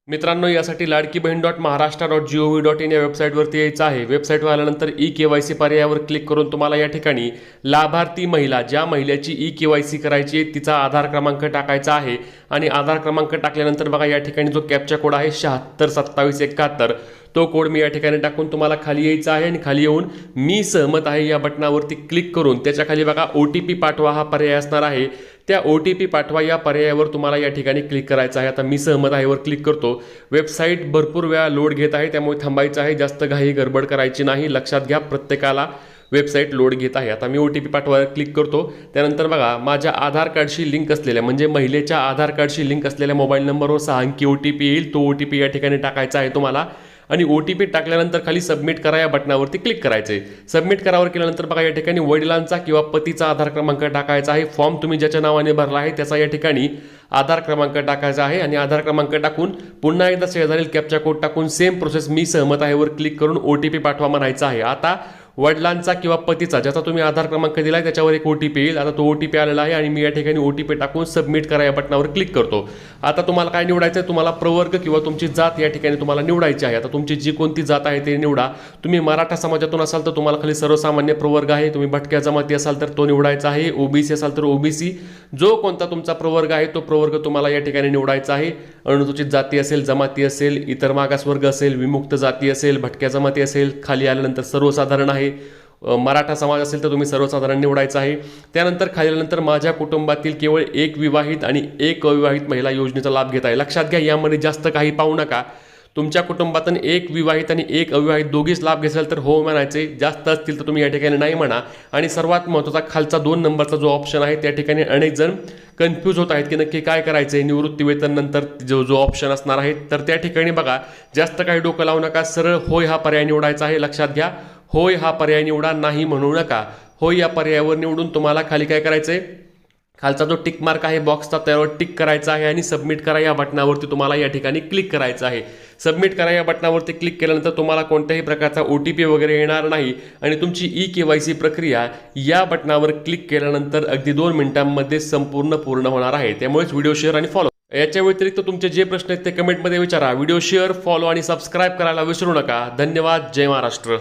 मित्रांनो, यासाठी लाडकी बहीण .महाराष्ट्र.gov.in या वेबसाईटवरती यायचं आहे। वेबसाईटवर आल्यानंतर ई-केवायसी पर्यायावर क्लिक करून तुम्हाला या ठिकाणी लाभार्थी महिला, ज्या महिलेची ई-केवायसी करायची आहे तिचा आधार क्रमांक टाकायचा आहे आणि आधार क्रमांक टाकल्यानंतर बघा या ठिकाणी जो कॅप्चा कोड आहे 762771, तो कोड मी या ठिकाणी टाकून तुम्हाला खाली यायचं आहे आणि खाली येऊन मी सहमत आहे या बटनावरती क्लिक करून त्याच्या खाली बघा OTP पाठवा हा पर्याय असणार आहे। त्या OTP पाठवा या पर्यायावर तुम्हाला या ठिकाणी क्लिक करायचं आहे। आता मी सहमत आहे वर क्लिक करतो। वेबसाईट भरपूर वेळा लोड घेत आहे, त्यामुळे थांबायचं आहे, जास्त घाई गडबड करायची नाही, लक्षात घ्या प्रत्येकाला वेबसाईट लोड घेत आहे। आता मी OTP पाठवायला क्लिक करतो। त्यानंतर बघा माझ्या आधार कार्डशी लिंक असलेल्या म्हणजे महिलेच्या आधार कार्डशी लिंक असलेल्या मोबाईल नंबरवर 6 अंकी OTP येईल, तो OTP या ठिकाणी टाकायचा आहे तुम्हाला आणि OTP टाकल्यानंतर खाली सबमिट करा या बटनावरती क्लिक करायचे। सबमिट करावर केल्यानंतर बघा या ठिकाणी वडिलांचा किंवा पतीचा आधार क्रमांक टाकायचा आहे। फॉर्म तुम्ही ज्याच्या नावाने भरला आहे त्याचा या ठिकाणी आधार क्रमांक टाकायचा आहे आणि आधार क्रमांक टाकून पुन्हा एकदा शेजारील कॅप्चा कोड टाकून सेम प्रोसेस मी सहमत आहे वर क्लिक करून OTP पाठवा म्हणायचा आहे। आता वडिलांचा किंवा पतीचा ज्याचा तुम्ही आधार क्रमांक दिलाय त्याच्यावर एक OTP येईल। आता तो OTP आलेला आहे आणि मी या ठिकाणी OTP टाकून सबमिट करा या बटनावर क्लिक करतो। आता तुम्हाला काय निवडायचं आहे, तुम्हाला प्रवर्ग किंवा तुमची जात या ठिकाणी तुम्हाला निवडायची आहे। आता तुमची जी कोणती जात आहे ते निवडा। तुम्ही मराठा समाजातून असाल तर तुम्हाला खाली सर्वसामान्य प्रवर्ग आहे, तुम्ही भटक्या जमाती असाल तर तो निवडायचा आहे, OBC असाल तर OBC, जो कोणता तुमचा प्रवर्ग आहे तो प्रवर्ग तुम्हाला या ठिकाणी निवडायचा आहे। अनुसूचित जाती असेल, जमाती असेल, इतर मागासवर्ग असेल, विमुक्त जाती असेल, भटक्या जमाती असेल, खाली आल्यानंतर सर्वसाधारण आहे, मराठा समाज असेल तर तुम्ही सर्वसाधारण निवडायचं आहे। त्यानंतर खाली आल्यानंतर माझ्या कुटुंबातील केवळ एक विवाहित आणि एक अविवाहित महिला योजनेचा लाभ घेत आहे। लक्षात घ्या यामध्ये जास्त काही पाहू नका। तुमच्या कुटुंबातून एक विवाहित आणि एक अविवाहित दोघीच लाभ घेसाल तर हो म्हणायचे, जास्त असतील तर तुम्ही या ठिकाणी नाही म्हणा। आणि सर्वात महत्त्वाचा खालचा 2 नंबरचा जो ऑप्शन आहे त्या ठिकाणी अनेक जण कन्फ्यूज होत आहेत की नक्की काय करायचं आहे, निवृत्ती वेतन नंतर जो ऑप्शन असणार आहे तर त्या ठिकाणी बघा जास्त काही डोकं लावू नका, सरळ होय हा पर्याय निवडायचा आहे। लक्षात घ्या होय हा पर्याय निवडा, नाही म्हणू नका। होय या पर्यायावर निवडून तुम्हाला खाली काय करायचंय, खालचा जो टिक मार्क आहे बॉक्सचा त्यावर टिक करायचा आहे आणि सबमिट करा या बटनावरती तुम्हाला या ठिकाणी क्लिक करायचं आहे। सबमिट करा या बटनावरती क्लिक केल्यानंतर तुम्हाला कोणत्याही प्रकारचा OTP वगैरे येणार नाही आणि तुमची ई-केवायसी प्रक्रिया या बटनावर क्लिक केल्यानंतर अगदी 2 मिनिटांमध्ये संपूर्ण पूर्ण होणार आहे। त्यामुळेच व्हिडिओ शेअर आणि फॉलो, याच्या व्यतिरिक्त तुमचे जे प्रश्न आहेत ते कमेंटमध्ये विचारा। व्हिडिओ शेअर, फॉलो आणि सबस्क्राईब करायला विसरू नका। धन्यवाद। जय महाराष्ट्र।